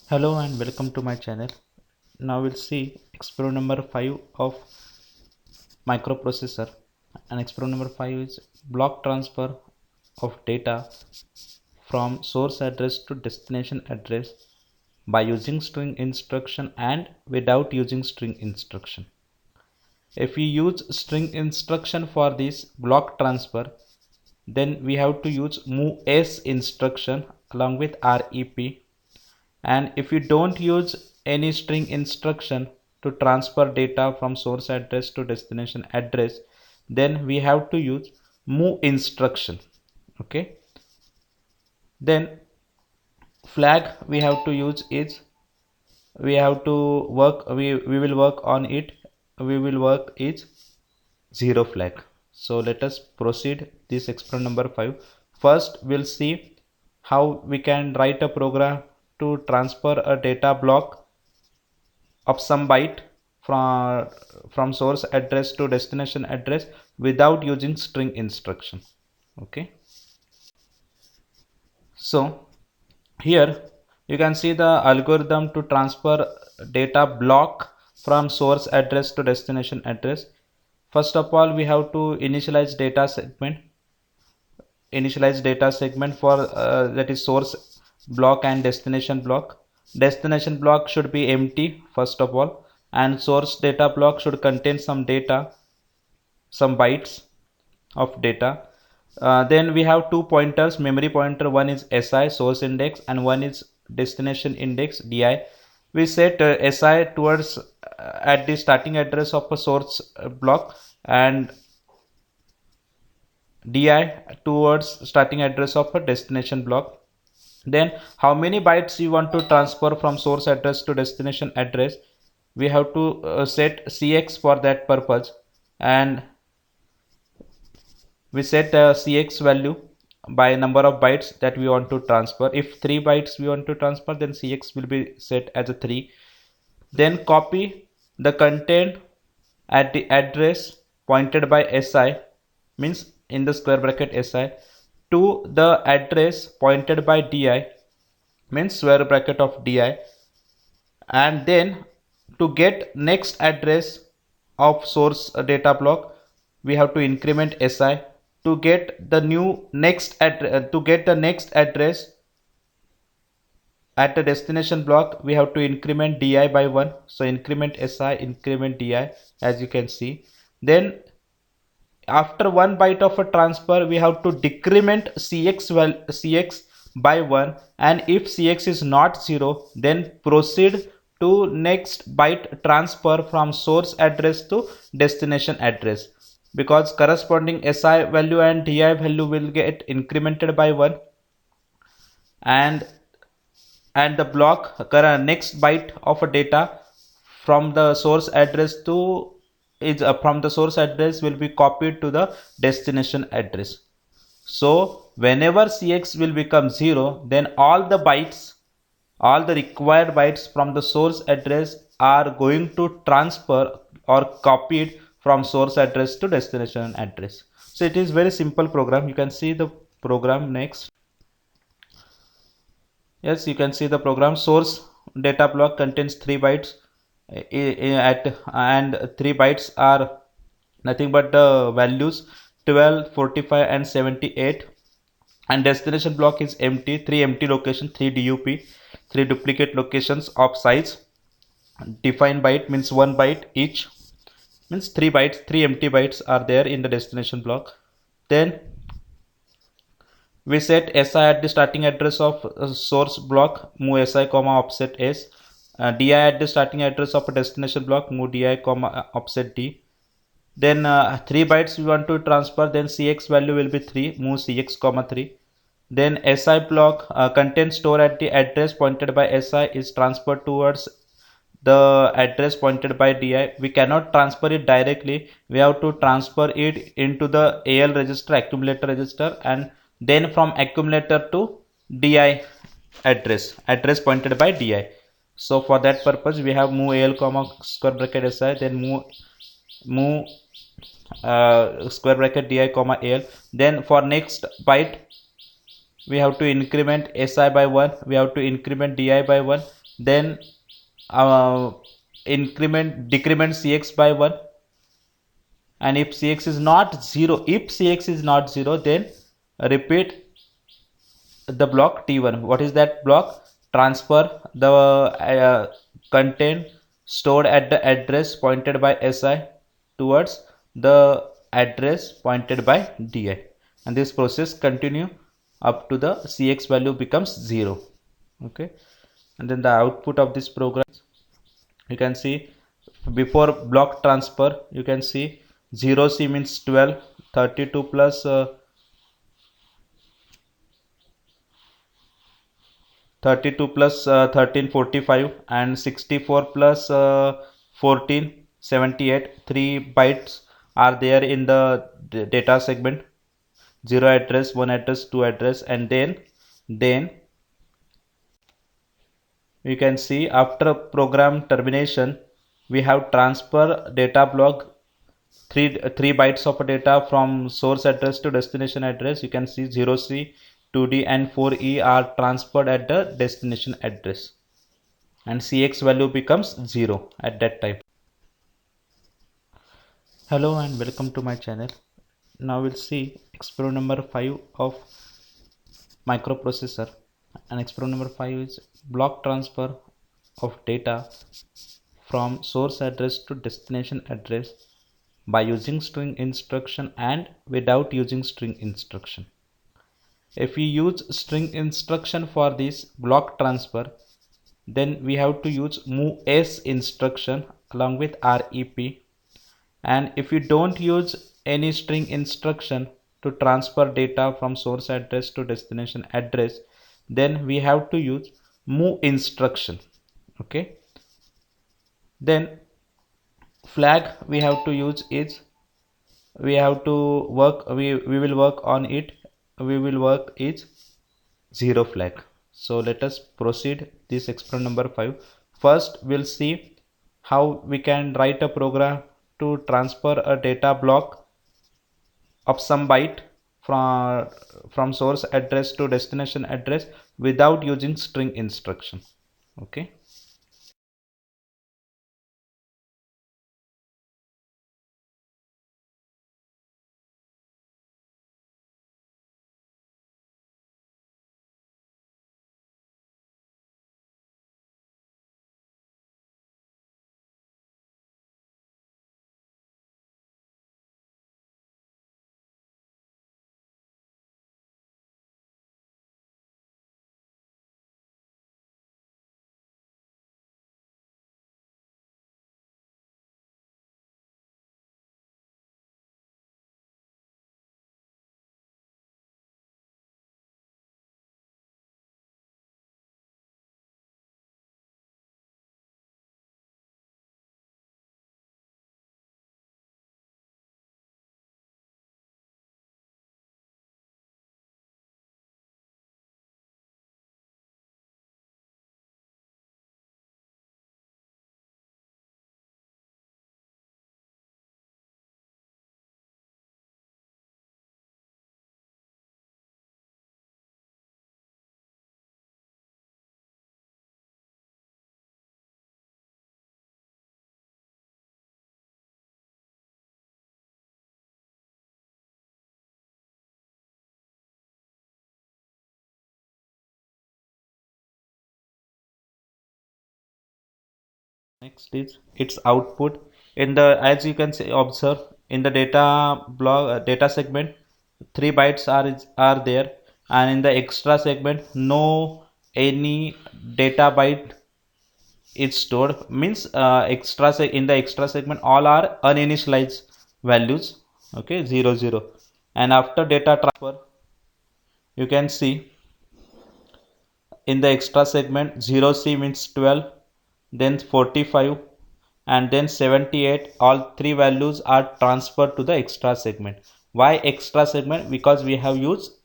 Hello and welcome to my channel. Now we'll see experiment number 5 of microprocessor, and experiment number 5 is block transfer of data from source address to destination address by using string instruction and without using string instruction. If we use string instruction for this block transfer, then we have to use move s instruction along with rep. And if you don't use any string instruction to transfer data from source address to destination address, then we have to use move instruction. Okay, then flag we have to use is we have to work we will work on it. We will work is zero flag. So let us proceed this experiment number 5. First we'll see how we can write a program to transfer a data block of some byte from source address to destination address without using string instruction. Okay, so here you can see the algorithm to transfer data block from source address to destination address. First of all, we have to initialize data segment for that is source block and destination block. Destination block should be empty first of all, and source data block should contain some data, some bytes of data. Then we have two pointers, memory pointer, one is SI source index and one is destination index DI. We set SI towards at the starting address of a source block and DI towards starting address of a destination block. Then how many bytes you want to transfer from source address to destination address, we have to set CX for that purpose, and we set a CX value by number of bytes that we want to transfer. If 3 bytes we want to transfer, then CX will be set as a 3. Then copy the content at the address pointed by SI, means in the square bracket SI, to the address pointed by DI, means square bracket of DI, and then to get next address of source data block we have to increment SI. To get the new next address, to get the next address at the destination block, we have to increment DI by 1. So increment SI, increment DI, as you can see. Then after 1 byte of a transfer, we have to decrement CX by 1, and if CX is not 0, then proceed to next byte transfer from source address to destination address, because corresponding SI value and DI value will get incremented by 1, and the block next byte of a data from the source address to is from the source address will be copied to the destination address. So whenever CX will become 0, then all the required bytes from the source address are going to transfer or copied from source address to destination address. So it is very simple program. You can see the program next. Yes, you can see the program. Source data block contains 3 bytes and 3 bytes are nothing but the values 12, 45 and 78, and destination block is empty, 3 empty location, 3 DUP, 3 duplicate locations of size. Defined byte means 1 byte each, means 3 bytes, 3 empty bytes are there in the destination block. Then we set SI at the starting address of source block, move SI comma offset S. DI at the starting address of a destination block, move DI comma offset D. Then 3 bytes we want to transfer, then CX value will be 3, move CX comma 3. Then SI block content store at the address pointed by SI is transferred towards the address pointed by DI. We cannot transfer it directly, we have to transfer it into the AL register, accumulator register, and then from accumulator to DI address pointed by DI. So for that purpose we have move AL comma square bracket SI, then move square bracket DI comma AL. Then for next byte we have to increment SI by 1, we have to increment DI by 1, then uh, decrement cx by 1, and if cx is not 0, then repeat the block T1. What is that block? Transfer the content stored at the address pointed by SI towards the address pointed by DI, and this process continue up to the CX value becomes 0. Okay, and then the output of this program, you can see before block transfer, you can see 0C means 12, 32 plus 32 plus 13 45, and 64 plus 14 78. 3 bytes are there in the data segment: 0 address, 1 address, 2 address, and then you can see after program termination we have transfer data block 3 bytes of data from source address to destination address. You can see 0C, 2D, and 4E are transferred at the destination address, and CX value becomes 0 at that time. Hello and welcome to my channel. Now we'll see experiment number 5 of microprocessor, and experiment number 5 is block transfer of data from source address to destination address by using string instruction and without using string instruction. If we use string instruction for this block transfer, then we have to use move s instruction along with rep, and if you don't use any string instruction to transfer data from source address to destination address, then we have to use move instruction. Okay, then flag we have to use is, we have to work, we will work on it, we will work is 0 flag. So let us proceed this experiment number 5. First we'll see how we can write a program to transfer a data block of some byte from source address to destination address without using string instruction. Okay, next is its output. In the, as you can see, observe in the data block data segment 3 bytes are there, and in the extra segment no any data byte is stored, means in the extra segment all are uninitialized values. Okay, 0 0, and after data transfer you can see in the extra segment 0C means 12, then 45, and then 78. All three values are transferred to the extra segment. Why extra segment? Because we have used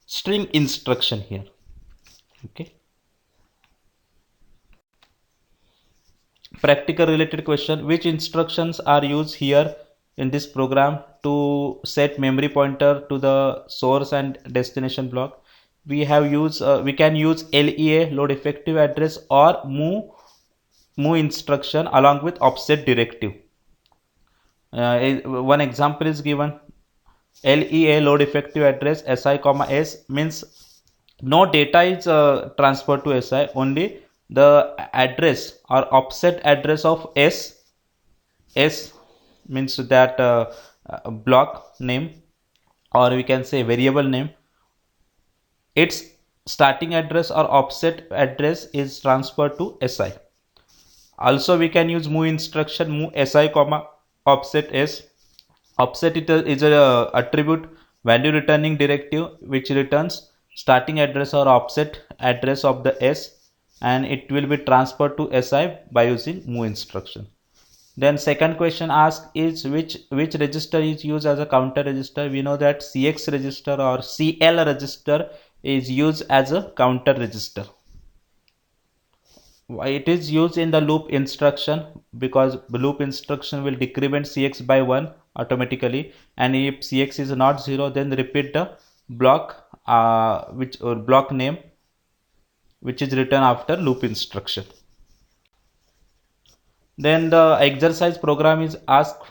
string instruction here. Okay, practical related question: which instructions are used here in this program to set memory pointer to the source and destination block? we can use LEA, load effective address, or move instruction along with offset directive. One example is given. LEA, load effective address, SI comma S, means no data is transferred to SI, only the address or offset address of S means that block name, or we can say variable name, its starting address or offset address is transferred to SI. Also we can use move instruction, move SI comma offset S. Offset is a attribute value returning directive which returns starting address or offset address of the S, and it will be transferred to SI by using move instruction. Then second question asked is which register is used as a counter register. We know that CX register or CL register is used as a counter register. It is used in the loop instruction because the loop instruction will decrement CX by 1 automatically, and if CX is not 0, then repeat the block block name which is written after loop instruction. Then the exercise program is asked,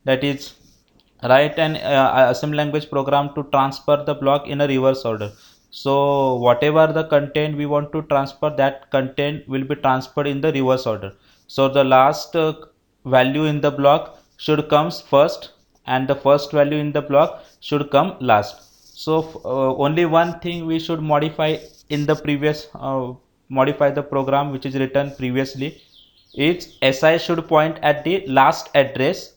that is write an assembly language program to transfer the block in a reverse order. So whatever the content we want to transfer, that content will be transferred in the reverse order. So the last value in the block should comes first, and the first value in the block should come last. So only one thing we should modify in the previous modify the program which is written previously is SI should point at the last address,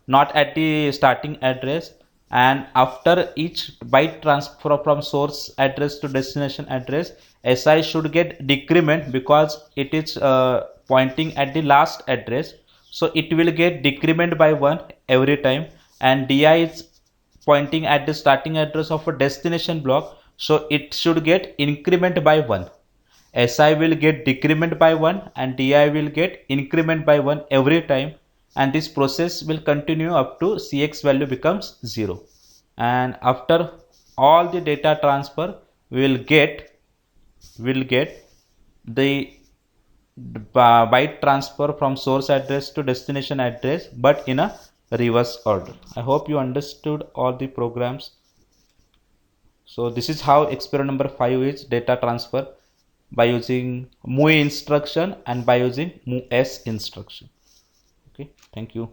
not at the starting address, and after each byte transfer from source address to destination address, SI should get decrement because it is pointing at the last address, so it will get decrement by 1 every time, and DI is pointing at the starting address of a destination block, so it should get increment by 1. SI will get decrement by 1 and DI will get increment by 1 every time, and this process will continue up to CX value becomes 0. And after all the data transfer, we will get the byte transfer from source address to destination address, but in a reverse order. I hope you understood all the programs. So this is how experiment number 5 is data transfer by using move instruction and by using move s instruction. Okay, thank you.